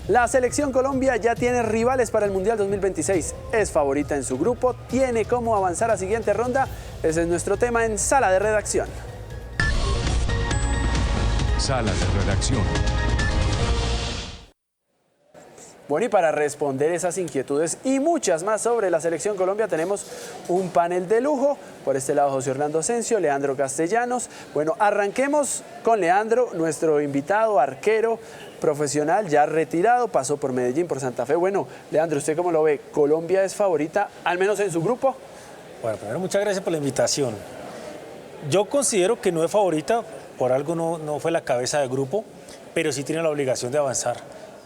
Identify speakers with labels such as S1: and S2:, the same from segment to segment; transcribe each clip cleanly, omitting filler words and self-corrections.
S1: La selección Colombia ya tiene rivales para el Mundial 2026. Es favorita en su grupo, tiene cómo avanzar a siguiente ronda. Ese es nuestro tema en Sala de Redacción.
S2: Sala de Redacción.
S1: Bueno, y para responder esas inquietudes y muchas más sobre la selección Colombia tenemos un panel de lujo. Por este lado José Orlando Asensio, Leandro Castellanos. Bueno, arranquemos con Leandro, nuestro invitado, arquero profesional, ya retirado, pasó por Medellín, por Santa Fe. Bueno, Leandro, ¿usted cómo lo ve? ¿Colombia es favorita, al menos en su grupo?
S3: Bueno, primero muchas gracias por la invitación. Yo considero que no es favorita, por algo no fue la cabeza del grupo, pero sí tiene la obligación de avanzar.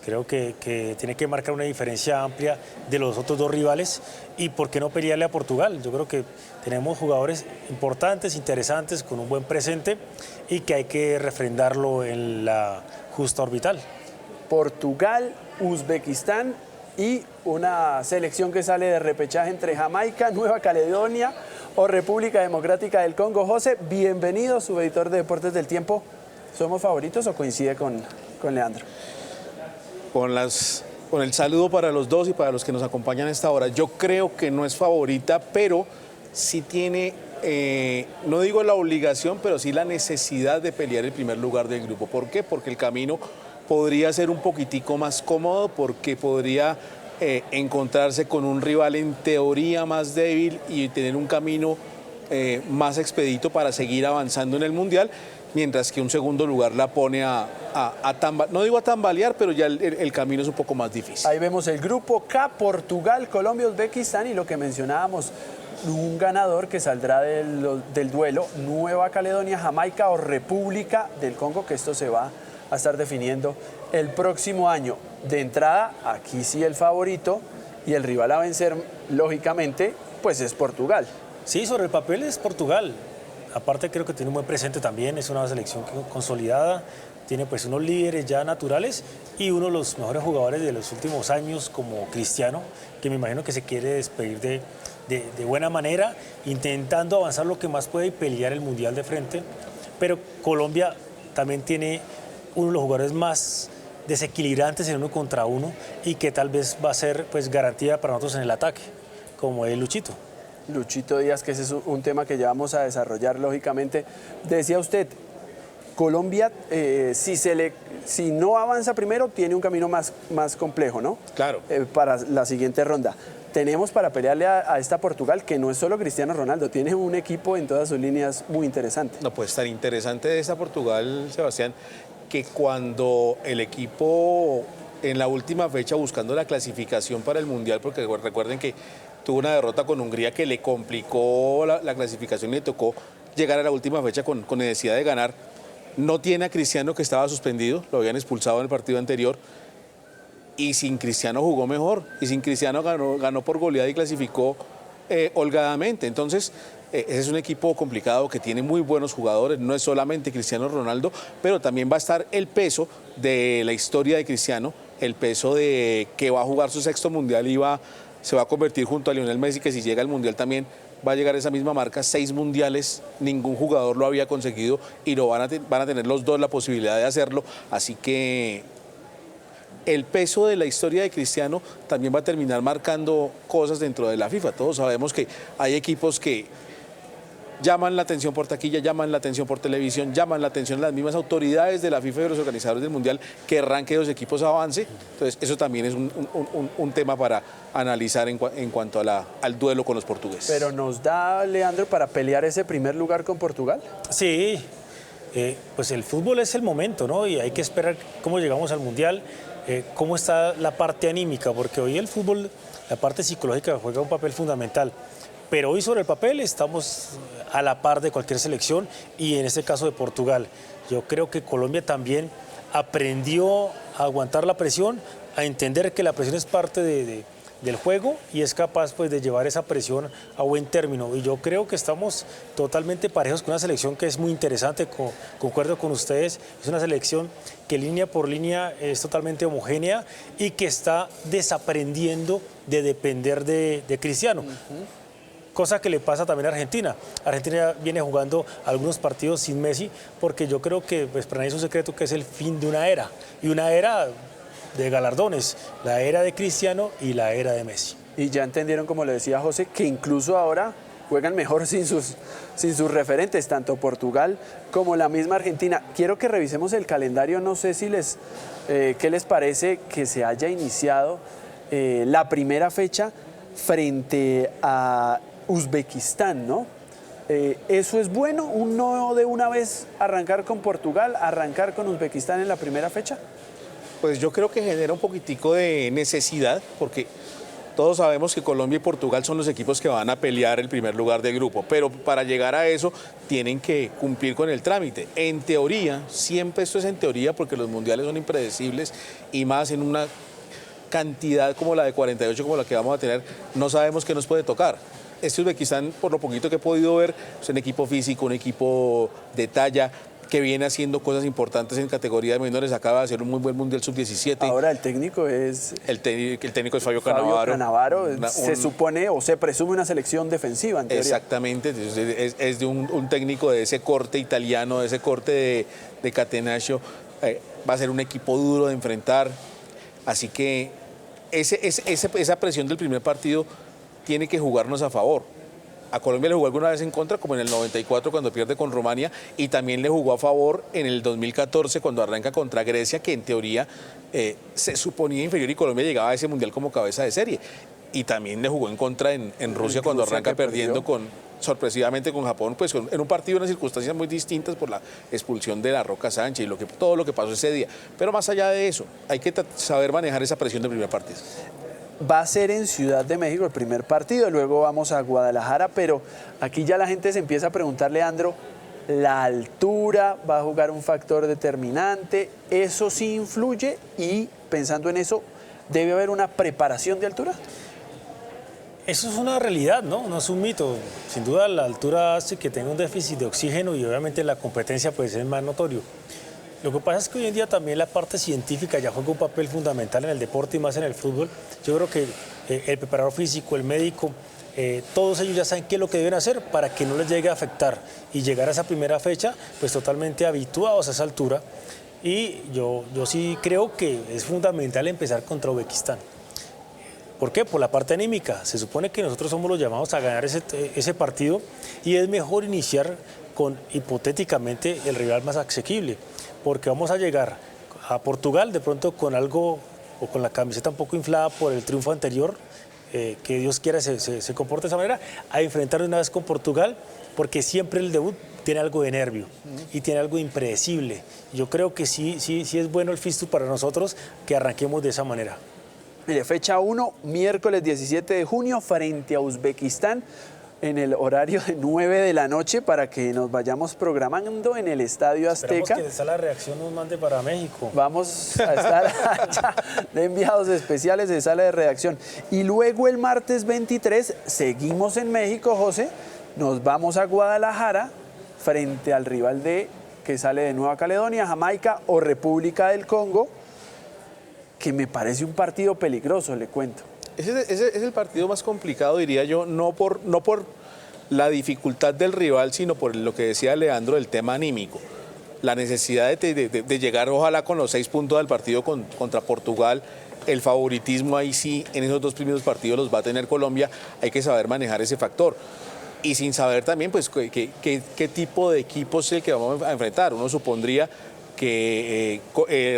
S3: Creo que tiene que marcar una diferencia amplia de los otros dos rivales y por qué no pelearle a Portugal. Yo creo que tenemos jugadores importantes, interesantes, con un buen presente y que hay que refrendarlo en la justa orbital.
S1: Portugal, Uzbekistán y una selección que sale de repechaje entre Jamaica, Nueva Caledonia o República Democrática del Congo. José, bienvenido, su editor de Deportes del Tiempo. ¿Somos favoritos o coincide con Leandro?
S4: Con el saludo para los dos y para los que nos acompañan a esta hora. Yo creo que no es favorita, pero sí tiene, no digo la obligación, pero sí la necesidad de pelear el primer lugar del grupo. ¿Por qué? Porque el camino podría ser un poquitico más cómodo, porque podría encontrarse con un rival en teoría más débil y tener un camino más expedito para seguir avanzando en el Mundial, mientras que un segundo lugar la pone no digo a tambalear, pero ya el camino es un poco más difícil.
S1: Ahí vemos el grupo K, Portugal, Colombia, Uzbekistán y lo que mencionábamos, un ganador que saldrá del duelo, Nueva Caledonia, Jamaica o República del Congo, que esto se va a estar definiendo el próximo año. De entrada, aquí sí el favorito y el rival a vencer, lógicamente, pues es Portugal.
S3: Sí, sobre el papel es Portugal. Aparte creo que tiene un buen presente también, es una selección consolidada, tiene pues unos líderes ya naturales y uno de los mejores jugadores de los últimos años como Cristiano, que me imagino que se quiere despedir de buena manera, intentando avanzar lo que más puede y pelear el Mundial de frente. Pero Colombia también tiene uno de los jugadores más desequilibrantes en uno contra uno y que tal vez va a ser pues garantía para nosotros en el ataque, como es Luchito.
S1: Luchito Díaz, que ese es un tema que ya vamos a desarrollar lógicamente. Decía usted, Colombia, si no avanza primero, tiene un camino más complejo, ¿no?
S4: Claro.
S1: Para la siguiente ronda. Tenemos para pelearle a esta Portugal, que no es solo Cristiano Ronaldo, tiene un equipo en todas sus líneas muy interesante.
S4: No, pues tan interesante de esta Portugal, Sebastián, que cuando el equipo en la última fecha buscando la clasificación para el Mundial, porque recuerden que tuvo una derrota con Hungría que le complicó la clasificación y le tocó llegar a la última fecha con necesidad de ganar. No tiene a Cristiano, que estaba suspendido, lo habían expulsado en el partido anterior, y sin Cristiano jugó mejor, y sin Cristiano ganó por goleada y clasificó holgadamente. Entonces, ese es un equipo complicado que tiene muy buenos jugadores, no es solamente Cristiano Ronaldo, pero también va a estar el peso de la historia de Cristiano, el peso de que va a jugar su sexto Mundial y se va a convertir junto a Lionel Messi, que si llega al Mundial también va a llegar a esa misma marca. 6 mundiales, ningún jugador lo había conseguido y van a tener los dos la posibilidad de hacerlo. Así que el peso de la historia de Cristiano también va a terminar marcando cosas dentro de la FIFA. Todos sabemos que hay equipos que llaman la atención por taquilla, llaman la atención por televisión, llaman la atención las mismas autoridades de la FIFA y de los organizadores del Mundial querrán que los equipos avance. Entonces eso también es un tema para analizar en cuanto al duelo con los portugueses.
S1: Pero nos da, Leandro, para pelear ese primer lugar con Portugal.
S3: Sí, pues el fútbol es el momento, ¿no? Y hay que esperar cómo llegamos al Mundial, cómo está la parte anímica, porque hoy el fútbol, la parte psicológica juega un papel fundamental. Pero hoy sobre el papel estamos a la par de cualquier selección y en este caso de Portugal. Yo creo que Colombia también aprendió a aguantar la presión, a entender que la presión es parte del juego y es capaz pues de llevar esa presión a buen término. Y yo creo que estamos totalmente parejos con una selección que es muy interesante, concuerdo con ustedes, es una selección que línea por línea es totalmente homogénea y que está desaprendiendo de depender de Cristiano. Cosa que le pasa también a Argentina. Argentina viene jugando algunos partidos sin Messi porque yo creo que pues, para nadie es un secreto que es el fin de una era. Y una era de galardones, la era de Cristiano y la era de Messi.
S1: Y ya entendieron, como le decía José, que incluso ahora juegan mejor sin sus referentes, tanto Portugal como la misma Argentina. Quiero que revisemos el calendario, no sé si qué les parece que se haya iniciado la primera fecha frente a Uzbekistán, ¿no? ¿Eso es bueno? ¿No de una vez arrancar con Portugal, arrancar con Uzbekistán en la primera fecha?
S4: Pues yo creo que genera un poquitico de necesidad, porque todos sabemos que Colombia y Portugal son los equipos que van a pelear el primer lugar del grupo, pero para llegar a eso tienen que cumplir con el trámite. En teoría, siempre esto es en teoría porque los mundiales son impredecibles y más en una cantidad como la de 48 como la que vamos a tener, no sabemos qué nos puede tocar. Este Uzbekistán, por lo poquito que he podido ver, es un equipo físico, un equipo de talla, que viene haciendo cosas importantes en categoría de menores, acaba de hacer un muy buen Mundial Sub-17.
S1: Ahora el técnico es...
S4: El técnico es Fabio
S1: Fabio
S4: Cannavaro.
S1: Cannavaro, se supone o se presume una selección defensiva, en teoría.
S4: Exactamente, es de un técnico de ese corte italiano, de ese corte de Catenaccio. Va a ser un equipo duro de enfrentar, así que esa presión del primer partido tiene que jugarnos a favor. A Colombia le jugó alguna vez en contra, como en el 94 cuando pierde con Rumania, y también le jugó a favor en el 2014 cuando arranca contra Grecia, que en teoría se suponía inferior y Colombia llegaba a ese mundial como cabeza de serie. Y también le jugó en contra en Rusia cuando arranca perdiendo sorpresivamente con Japón, pues en un partido en unas circunstancias muy distintas por la expulsión de la Roca Sánchez y todo lo que pasó ese día. Pero más allá de eso, hay que saber manejar esa presión del primer partido.
S1: Va a ser en Ciudad de México el primer partido, luego vamos a Guadalajara, pero aquí ya la gente se empieza a preguntar, Leandro, la altura va a jugar un factor determinante, eso sí influye y pensando en eso, ¿debe haber una preparación de altura?
S3: Eso es una realidad, ¿no? No es un mito. Sin duda la altura hace que tenga un déficit de oxígeno y obviamente la competencia pues es más notorio. Lo que pasa es que hoy en día también la parte científica ya juega un papel fundamental en el deporte y más en el fútbol. Yo creo que el preparador físico, el médico, todos ellos ya saben qué es lo que deben hacer para que no les llegue a afectar y llegar a esa primera fecha pues totalmente habituados a esa altura. Y yo sí creo que es fundamental empezar contra Uzbekistán. ¿Por qué? Por la parte anímica. Se supone que nosotros somos los llamados a ganar ese partido y es mejor iniciar con hipotéticamente el rival más asequible, porque vamos a llegar a Portugal de pronto con algo o con la camiseta un poco inflada por el triunfo anterior, que Dios quiera se comporte de esa manera, a enfrentar una vez con Portugal, porque siempre el debut tiene algo de nervio y tiene algo impredecible. Yo creo que sí es bueno el fixture para nosotros que arranquemos de esa manera.
S1: Mire, fecha 1, miércoles 17 de junio, frente a Uzbekistán, en el horario de 9 de la noche, para que nos vayamos programando en el Estadio Azteca.
S3: Esperamos que Sala de Reacción nos mande para México.
S1: Vamos a estar allá de enviados especiales de Sala de Redacción. Y luego el martes 23, seguimos en México, José, nos vamos a Guadalajara, frente al rival que sale de Nueva Caledonia, Jamaica o República del Congo, que me parece un partido peligroso, le cuento.
S4: Ese es el partido más complicado, diría yo, no por la dificultad del rival, sino por lo que decía Leandro, el tema anímico. La necesidad de llegar, ojalá, con los 6 puntos del partido contra Portugal. El favoritismo ahí sí, en esos 2 primeros partidos los va a tener Colombia. Hay que saber manejar ese factor. Y sin saber también, pues, qué tipo de equipo es el que vamos a enfrentar. Uno supondría que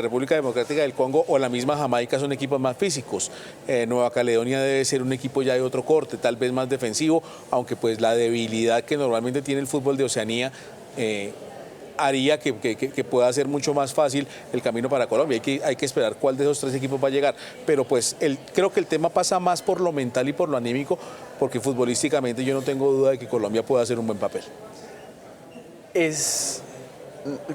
S4: República Democrática del Congo o la misma Jamaica son equipos más físicos. Nueva Caledonia debe ser un equipo ya de otro corte, tal vez más defensivo, aunque pues la debilidad que normalmente tiene el fútbol de Oceanía haría que pueda ser mucho más fácil el camino para Colombia. Hay que esperar cuál de esos 3 equipos va a llegar. Pero pues creo que el tema pasa más por lo mental y por lo anímico, porque futbolísticamente yo no tengo duda de que Colombia pueda hacer un buen papel.
S1: Es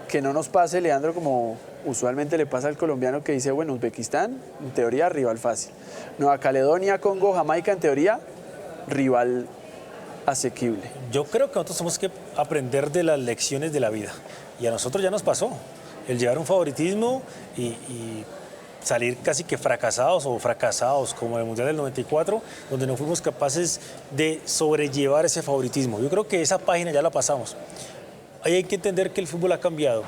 S1: que no nos pase, Leandro, como usualmente le pasa al colombiano, que dice, bueno, Uzbekistán, en teoría, rival fácil. Nueva Caledonia, Congo, Jamaica, en teoría, rival asequible.
S3: Yo creo que nosotros tenemos que aprender de las lecciones de la vida. Y a nosotros ya nos pasó el llevar un favoritismo y salir casi que fracasados como en el Mundial del 94, donde no fuimos capaces de sobrellevar ese favoritismo. Yo creo que esa página ya la pasamos. Ahí hay que entender que el fútbol ha cambiado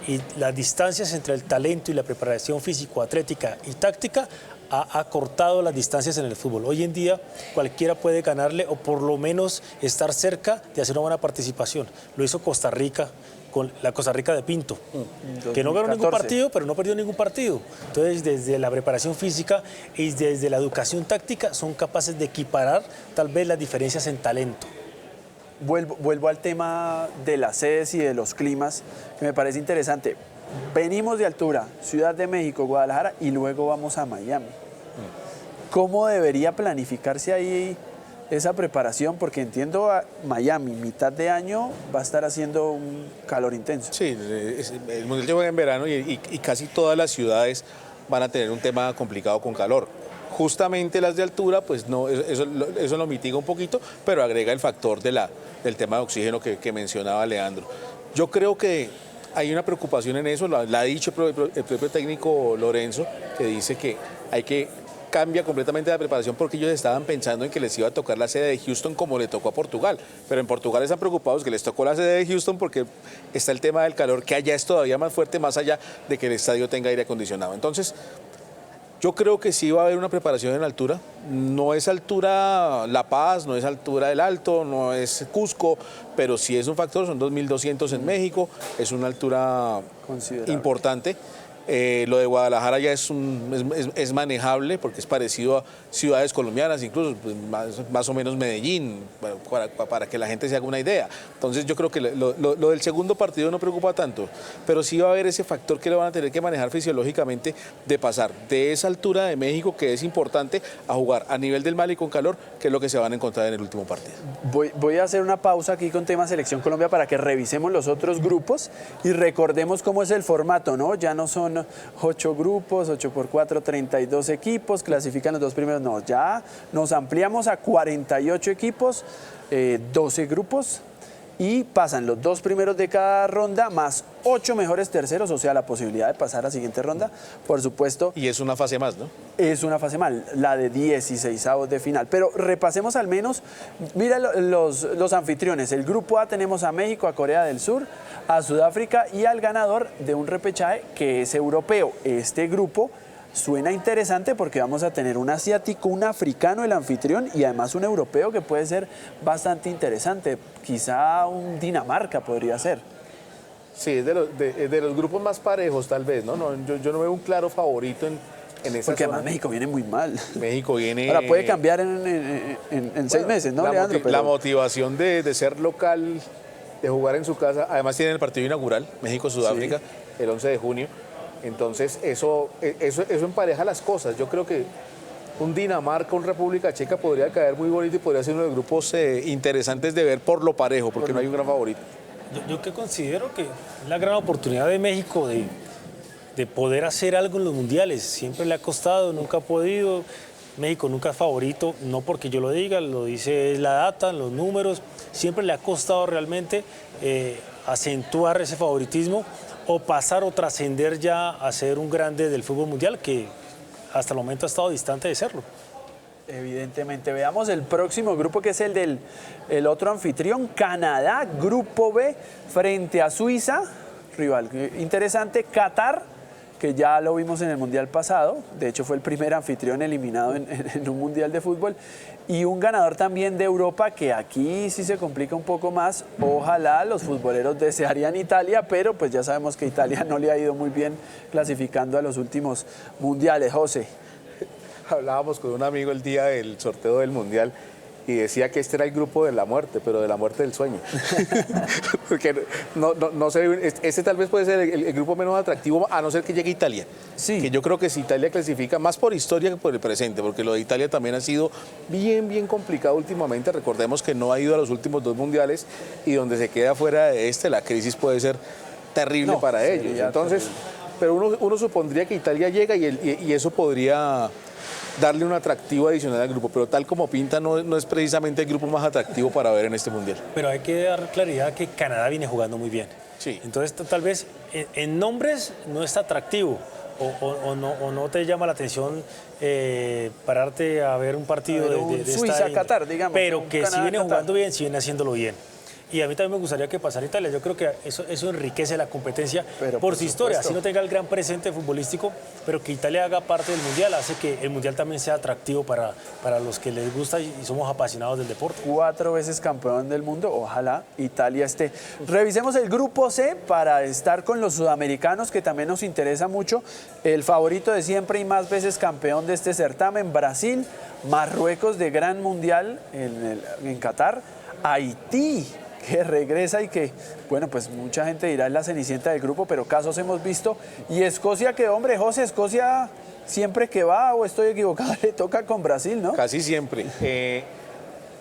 S3: y las distancias entre el talento y la preparación físico-atlética y táctica ha acortado las distancias en el fútbol. Hoy en día cualquiera puede ganarle o por lo menos estar cerca de hacer una buena participación. Lo hizo Costa Rica con la Costa Rica de Pinto, que no ganó ningún partido, pero no perdió ningún partido. Entonces, desde la preparación física y desde la educación táctica son capaces de equiparar tal vez las diferencias en talento.
S1: Vuelvo al tema de las sedes y de los climas, que me parece interesante. Venimos de altura, Ciudad de México, Guadalajara, y luego vamos a Miami. ¿Cómo debería planificarse ahí esa preparación? Porque entiendo a Miami, mitad de año, va a estar haciendo un calor intenso.
S4: Sí, el Mundial se juega en verano y casi todas las ciudades van a tener un tema complicado con calor. Justamente las de altura, pues no, eso lo mitiga un poquito, pero agrega el factor del tema de oxígeno que mencionaba Leandro. Yo creo que hay una preocupación en eso, la ha dicho el propio técnico Lorenzo, que dice que cambia completamente la preparación porque ellos estaban pensando en que les iba a tocar la sede de Houston como le tocó a Portugal, pero en Portugal están preocupados que les tocó la sede de Houston porque está el tema del calor, que allá es todavía más fuerte, más allá de que el estadio tenga aire acondicionado. Entonces, yo creo que sí va a haber una preparación en altura. No es altura La Paz, no es altura del Alto, no es Cusco, pero sí es un factor, son 2.200 en México, es una altura importante. Lo de Guadalajara ya es manejable porque es parecido a ciudades colombianas, incluso pues, más o menos Medellín, para que la gente se haga una idea. Entonces yo creo que lo del segundo partido no preocupa tanto, pero sí va a haber ese factor que lo van a tener que manejar fisiológicamente de pasar de esa altura de México, que es importante, a jugar a nivel del mar y con calor, que es lo que se van a encontrar en el último partido.
S1: Voy a hacer una pausa aquí con tema Selección Colombia para que revisemos los otros grupos y recordemos cómo es el formato, ¿no? Ya no son 8 grupos, 8 por 4, 32 equipos, clasifican los dos primeros, no, ya nos ampliamos a 48 equipos, 12 grupos y pasan los dos primeros de cada ronda más 8 mejores terceros, o sea, la posibilidad de pasar a la siguiente ronda, por supuesto.
S4: Y es una fase más, ¿no?
S1: Es una fase más, la de 16avos de final. Pero repasemos al menos, mira los anfitriones. El grupo A tenemos a México, a Corea del Sur, a Sudáfrica y al ganador de un repechaje que es europeo. Este grupo suena interesante porque vamos a tener un asiático, un africano, el anfitrión, y además un europeo que puede ser bastante interesante. Quizá un Dinamarca podría ser.
S4: Sí, es de los grupos más parejos tal vez, ¿no? Yo no veo un claro favorito en esa
S1: porque
S4: zona.
S1: además México viene muy mal.
S4: México viene...
S1: Ahora puede cambiar en 6 meses, ¿no, Leandro?
S4: La motivación de ser local, de jugar en su casa, además tiene el partido inaugural, México-Sudáfrica, sí, el 11 de junio. Entonces eso empareja las cosas. Yo creo que un Dinamarca, un República Checa podría caer muy bonito y podría ser uno de los grupos interesantes de ver por lo parejo, porque no hay un gran favorito.
S3: Yo que considero que es la gran oportunidad de México de poder hacer algo en los mundiales. Siempre le ha costado, nunca ha podido. México nunca es favorito, no porque yo lo diga, lo dice la data, los números. Siempre le ha costado realmente acentuar ese favoritismo o pasar o trascender ya a ser un grande del fútbol mundial, que hasta el momento ha estado distante de serlo.
S1: Evidentemente. Veamos el próximo grupo, que es el otro anfitrión, Canadá, grupo B, frente a Suiza, rival interesante, Qatar, que ya lo vimos en el Mundial pasado, de hecho fue el primer anfitrión eliminado en un Mundial de fútbol, y un ganador también de Europa, que aquí sí se complica un poco más. Ojalá los futboleros desearían Italia, pero pues ya sabemos que Italia no le ha ido muy bien clasificando a los últimos mundiales. José.
S4: Hablábamos con un amigo el día del sorteo del Mundial y decía que este era el grupo de la muerte, pero de la muerte del sueño. Porque no sé, este tal vez puede ser el grupo menos atractivo, a no ser que llegue Italia.
S1: Sí.
S4: Que yo creo que si Italia clasifica, más por historia que por el presente, porque lo de Italia también ha sido bien complicado últimamente. Recordemos que no ha ido a los últimos 2 mundiales y donde se queda fuera de la crisis puede ser terrible para ellos. Entonces, pero uno supondría que Italia llega y eso podría darle un atractivo adicional al grupo, pero tal como pinta no es precisamente el grupo más atractivo para ver en este mundial.
S3: Pero hay que dar claridad que Canadá viene jugando muy bien.
S4: Sí.
S3: Entonces tal vez en nombres no está atractivo o no te llama la atención pararte a ver un partido de
S1: Suiza-Qatar, digamos.
S3: Pero que si viene jugando bien, si viene haciéndolo bien. Y a mí también me gustaría que pasara Italia. Yo creo que eso enriquece la competencia
S1: Pero,
S3: por
S1: por
S3: su historia.
S1: supuesto.
S3: Así no tenga el gran presente futbolístico, pero que Italia haga parte del Mundial hace que el Mundial también sea atractivo para los que les gusta y somos apasionados del deporte.
S1: 4 veces campeón del mundo, ojalá Italia esté. Revisemos el grupo C para estar con los sudamericanos, que también nos interesa mucho. El favorito de siempre y más veces campeón de este certamen, Brasil, Marruecos de gran mundial en Qatar, Haití, que regresa y que, bueno, pues mucha gente dirá es la cenicienta del grupo, pero casos hemos visto. Y Escocia, que hombre, José, Escocia siempre que va, o estoy equivocado, le toca con Brasil, ¿no?
S4: Casi siempre.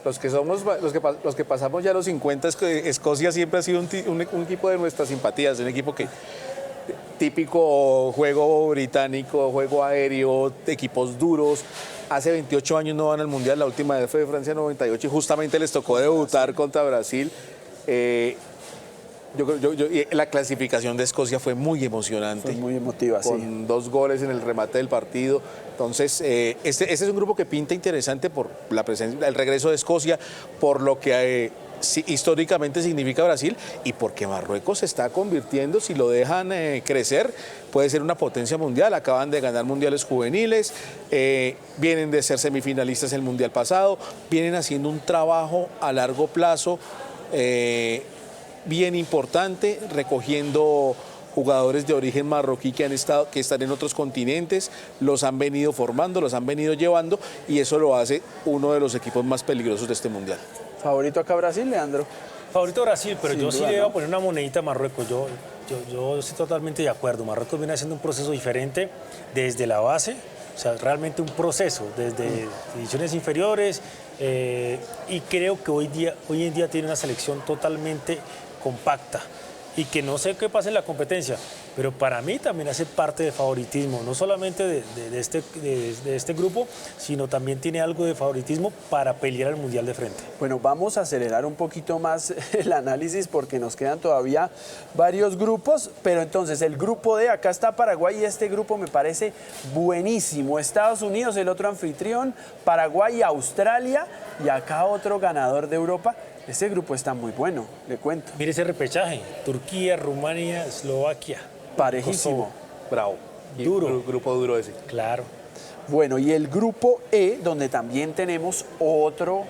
S4: Los que pasamos ya los 50, es que Escocia siempre ha sido un equipo de nuestras simpatías, un equipo que típico juego británico, juego aéreo, equipos duros. Hace 28 años no van al Mundial, la última vez fue de Francia 98 y justamente les tocó debutar contra Brasil. La clasificación de Escocia fue muy emocionante.
S1: Fue muy emotiva, sí.
S4: Con 2 goles en el remate del partido. Entonces, este es un grupo que pinta interesante por la presencia, el regreso de Escocia, por lo que históricamente significa Brasil y porque Marruecos se está convirtiendo, si lo dejan crecer, puede ser una potencia mundial. Acaban de ganar mundiales juveniles, vienen de ser semifinalistas en el mundial pasado, vienen haciendo un trabajo a largo plazo bien importante, recogiendo jugadores de origen marroquí que están en otros continentes, los han venido formando, los han venido llevando y eso lo hace uno de los equipos más peligrosos de este mundial.
S1: ¿Favorito acá Brasil, Leandro?
S3: Favorito Brasil, pero
S1: Sin
S3: yo
S1: duda,
S3: sí le voy
S1: ¿no?
S3: a poner una monedita a Marruecos. Yo estoy totalmente de acuerdo. Marruecos viene haciendo un proceso diferente desde la base, o sea, realmente un proceso desde divisiones inferiores y creo que hoy en día tiene una selección totalmente compacta y que no sé qué pasa en la competencia, pero para mí también hace parte de favoritismo, no solamente de este grupo, sino también tiene algo de favoritismo para pelear el Mundial de frente.
S1: Bueno, vamos a acelerar un poquito más el análisis porque nos quedan todavía varios grupos, pero entonces el grupo D, acá está Paraguay y este grupo me parece buenísimo. Estados Unidos, el otro anfitrión, Paraguay y Australia y acá otro ganador de Europa. Este grupo está muy bueno, le cuento.
S3: Mire ese repechaje, Turquía, Rumania, Eslovaquia.
S1: Parejísimo.
S4: Bravo.
S3: Duro.
S4: Grupo duro ese.
S3: Claro.
S1: Bueno, y el grupo E, donde también tenemos otro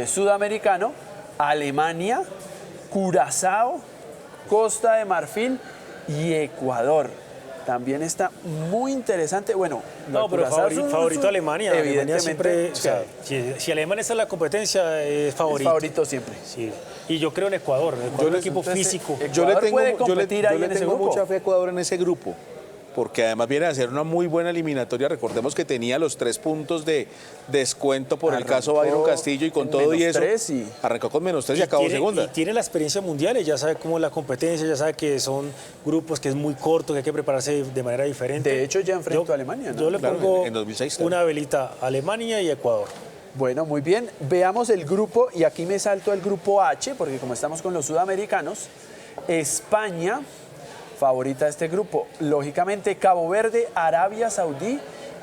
S1: sudamericano, Alemania, Curazao, Costa de Marfil y Ecuador. También está muy interesante. Bueno,
S3: No, pero favorito Alemania. Alemania siempre, o sea,
S1: sí,
S3: si Alemania está en la competencia, es favorito.
S1: es favorito siempre.
S3: Sí. Y yo creo en Ecuador. Ecuador es un equipo físico.
S1: Ecuador puede competir ahí en ese
S4: tengo
S1: grupo.
S4: mucha fe a Ecuador en ese grupo, porque además viene a ser una muy buena eliminatoria. Recordemos que tenía los 3 puntos de descuento por el caso Byron Castillo y con
S1: en
S4: todo y eso,
S1: -3 y-
S4: arrancó con -3 y acabó segunda.
S3: Y tiene la experiencia mundial, y ya sabe cómo es la competencia, ya sabe que son grupos que es muy corto, que hay que prepararse de manera diferente.
S1: De hecho, ya enfrentó a Alemania, ¿no?
S3: Yo le
S4: Claro,
S3: pongo
S4: en 2006 también.
S3: una velita a Alemania y Ecuador.
S1: Bueno, muy bien. Veamos el grupo y aquí me salto el grupo H, porque como estamos con los sudamericanos, España, favorita de este grupo, lógicamente Cabo Verde, Arabia Saudí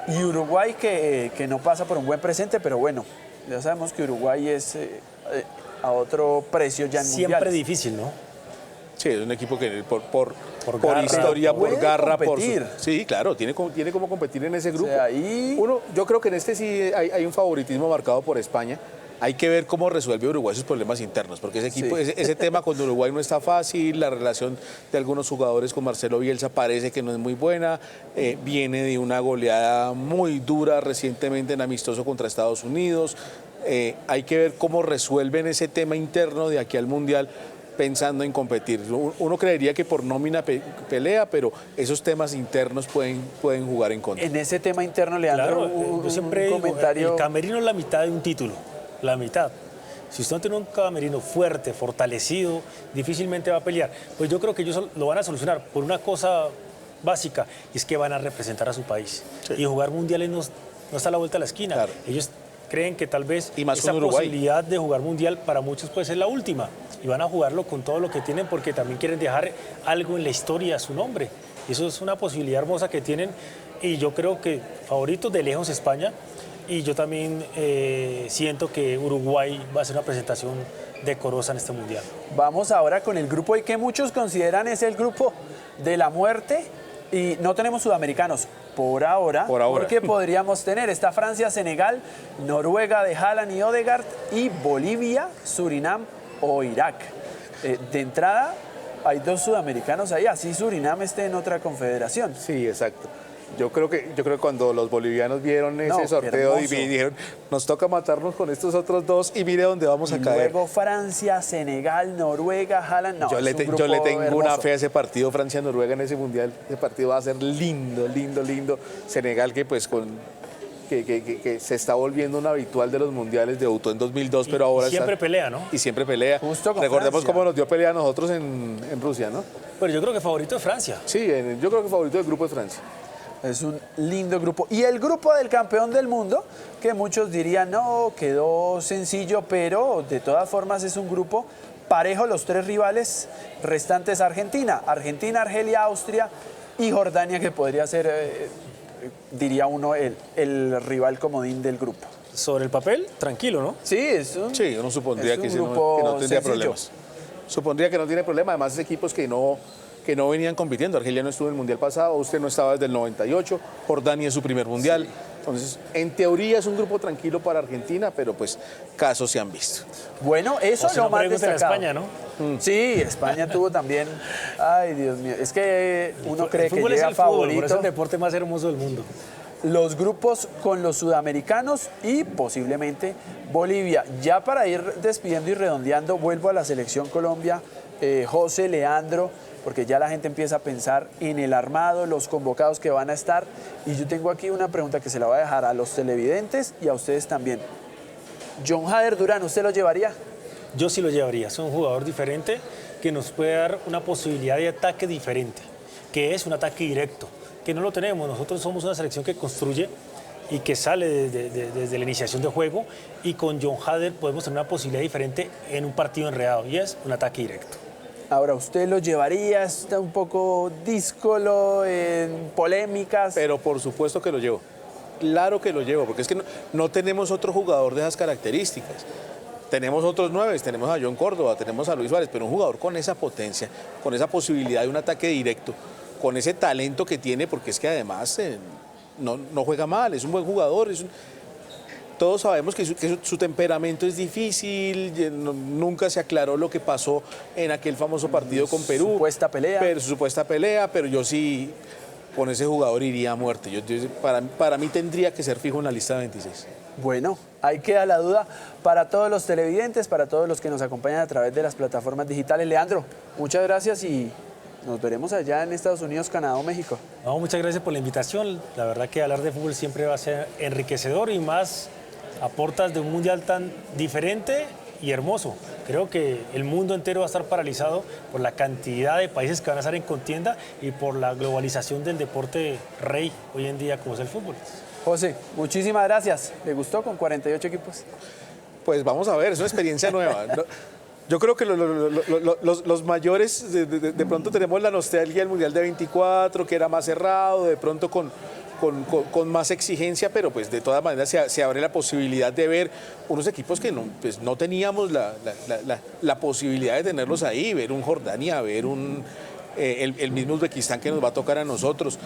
S1: y Uruguay, que no pasa por un buen presente, pero bueno, ya sabemos que Uruguay es a otro precio ya en
S3: Siempre
S1: mundiales.
S3: difícil, ¿no?
S4: Sí, es un equipo que por
S3: garra.
S4: historia, por
S1: Puede
S4: garra,
S1: competir.
S4: sí, claro, tiene como competir en ese grupo.
S1: sea, ahí-
S4: Yo creo que en este sí hay un favoritismo marcado por España. Hay que ver cómo resuelve Uruguay sus problemas internos, porque ese equipo,
S1: Sí.
S4: ese tema con Uruguay no está fácil. La relación de algunos jugadores con Marcelo Bielsa parece que no es muy buena. Viene de una goleada muy dura recientemente en amistoso contra Estados Unidos. Hay que ver cómo resuelven ese tema interno de aquí al Mundial, pensando en competir. Uno creería que por nómina pelea, pero esos temas internos pueden jugar en contra.
S1: En ese tema interno, Leandro,
S3: Claro, yo siempre digo,
S1: comentario.
S3: el camerino es la mitad de un título, la mitad. Si usted no tiene un camerino fuerte, fortalecido, difícilmente va a pelear. Pues yo creo que ellos lo van a solucionar por una cosa básica, y es que van a representar a su país.
S4: Sí.
S3: Y jugar mundiales no está a la vuelta de la esquina.
S4: Claro.
S3: Ellos creen que tal vez
S4: Y más
S3: esa
S4: con Uruguay.
S3: posibilidad de jugar mundial para muchos puede ser la última. Y van a jugarlo con todo lo que tienen, porque también quieren dejar algo en la historia a su nombre. Y eso es una posibilidad hermosa que tienen. Y yo creo que favoritos de lejos España. y yo también siento que Uruguay va a hacer una presentación decorosa en este mundial.
S1: Vamos ahora con el grupo y que muchos consideran es el grupo de la muerte y no tenemos sudamericanos por ahora, porque podríamos tener está Francia, Senegal, Noruega de Haaland y Odegaard y Bolivia, Surinam o Irak. De entrada hay 2 sudamericanos ahí, así Surinam esté en otra confederación.
S4: Sí, exacto. Yo creo que cuando los bolivianos vieron ese sorteo y dijeron, nos toca matarnos con estos otros 2 y mire dónde vamos a caer.
S1: Luego Francia, Senegal, Noruega, Haaland. No,
S4: yo le tengo
S1: hermoso.
S4: una fe a ese partido, Francia-Noruega en ese mundial. Ese partido va a ser lindo, lindo, lindo. Senegal que pues que se está volviendo un habitual de los mundiales, debutó en 2002, pero ahora
S3: siempre pelea, ¿no?
S4: Y siempre pelea.
S1: Justo con
S4: Recordemos
S1: Francia.
S4: cómo nos dio pelea a nosotros en Rusia, ¿no?
S3: Pero yo creo que favorito es Francia.
S4: Sí, yo creo que favorito del grupo es Francia.
S1: Es un lindo grupo. Y el grupo del campeón del mundo, que muchos dirían, no, quedó sencillo, pero de todas formas es un grupo parejo. Los 3 rivales restantes Argentina, Argelia, Austria y Jordania, que podría ser, diría uno, el rival comodín del grupo.
S3: Sobre el papel, tranquilo, ¿no?
S1: Sí,
S4: sí, uno supondría
S1: es un
S4: que
S1: grupo
S4: no tendría
S1: sencillo.
S4: problemas. Supondría que no tiene problema, además es equipos que no venían compitiendo. Argelia no estuvo en el Mundial pasado, usted no estaba desde el 98, Jordania es su primer Mundial. Sí. Entonces, en teoría es un grupo tranquilo para Argentina, pero pues casos se han visto.
S1: Bueno, eso es lo más destacado.
S3: España, ¿no?
S1: Sí, España tuvo también. Ay, Dios mío, es que uno cree que
S3: llega
S1: llega favorito.
S3: Por eso es el deporte más hermoso del mundo.
S1: Los grupos con los sudamericanos y posiblemente Bolivia. Ya para ir despidiendo y redondeando, vuelvo a la selección Colombia. José, Leandro, porque ya la gente empieza a pensar en el armado, los convocados que van a estar. Y yo tengo aquí una pregunta que se la voy a dejar a los televidentes y a ustedes también. John Jader Durán, ¿usted lo llevaría?
S3: Yo sí lo llevaría. Es un jugador diferente que nos puede dar una posibilidad de ataque diferente, que es un ataque directo, que no lo tenemos. Nosotros somos una selección que construye y que sale desde la iniciación de juego, y con John Jader podemos tener una posibilidad diferente en un partido enredado, y es un ataque directo.
S1: Ahora, ¿usted lo llevaría? Está un poco díscolo, en polémicas.
S4: Pero por supuesto que lo llevo. Claro que lo llevo, porque es que no tenemos otro jugador de esas características. Tenemos otros 9, tenemos a John Córdoba, tenemos a Luis Suárez, pero un jugador con esa potencia, con esa posibilidad de un ataque directo, con ese talento que tiene, porque es que además no juega mal, es un buen jugador, todos sabemos que su temperamento es difícil, nunca se aclaró lo que pasó en aquel famoso partido con Perú. Su supuesta pelea, pero yo sí con ese jugador iría a muerte. Para mí tendría que ser fijo en la lista de 26.
S1: Bueno, ahí queda la duda para todos los televidentes, para todos los que nos acompañan a través de las plataformas digitales. Leandro, muchas gracias y nos veremos allá en Estados Unidos, Canadá o México.
S3: No, muchas gracias por la invitación. La verdad que hablar de fútbol siempre va a ser enriquecedor y más aportas de un mundial tan diferente y hermoso. Creo que el mundo entero va a estar paralizado por la cantidad de países que van a estar en contienda y por la globalización del deporte rey hoy en día como es el fútbol.
S1: José, muchísimas gracias. ¿Le gustó con 48 equipos?
S4: Pues vamos a ver, es una experiencia nueva. Yo creo que los mayores de pronto tenemos la nostalgia del Mundial de 24, que era más cerrado, de pronto con más exigencia, pero pues de todas maneras se abre la posibilidad de ver unos equipos que no teníamos la posibilidad de tenerlos ahí, ver un Jordania, ver el mismo Uzbekistán que nos va a tocar a nosotros.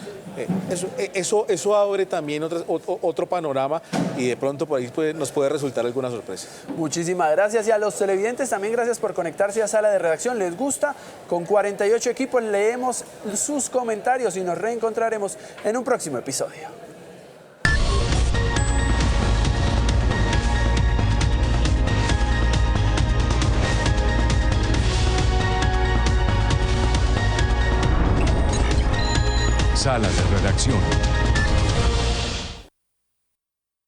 S4: Eso abre también otro panorama y de pronto por ahí nos puede resultar alguna sorpresa.
S1: Muchísimas gracias, y a los televidentes también gracias por conectarse a Sala de Redacción. ¿Les gusta? Con 48 equipos leemos sus comentarios y nos reencontraremos en un próximo episodio.
S2: Sala de Redacción.